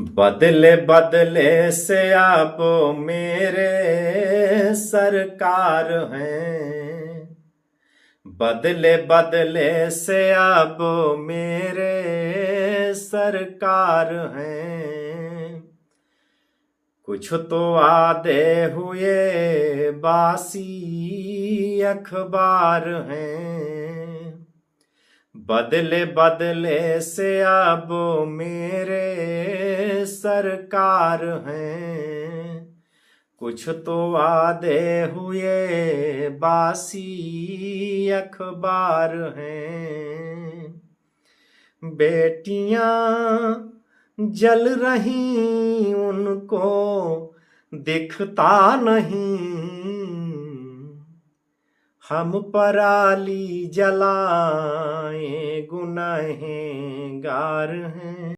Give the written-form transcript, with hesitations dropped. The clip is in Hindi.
बदले बदले से आप मेरे सरकार हैं। बदले बदले से आप मेरे सरकार हैं। कुछ तो आधे हुए बासी अखबार हैं। बदले बदले से अब मेरे सरकार हैं। कुछ तो वादे हुए बासी अखबार हैं। बेटियां जल रही उनको दिखता नहीं। हम पराली जलाए गुनहगार हैं।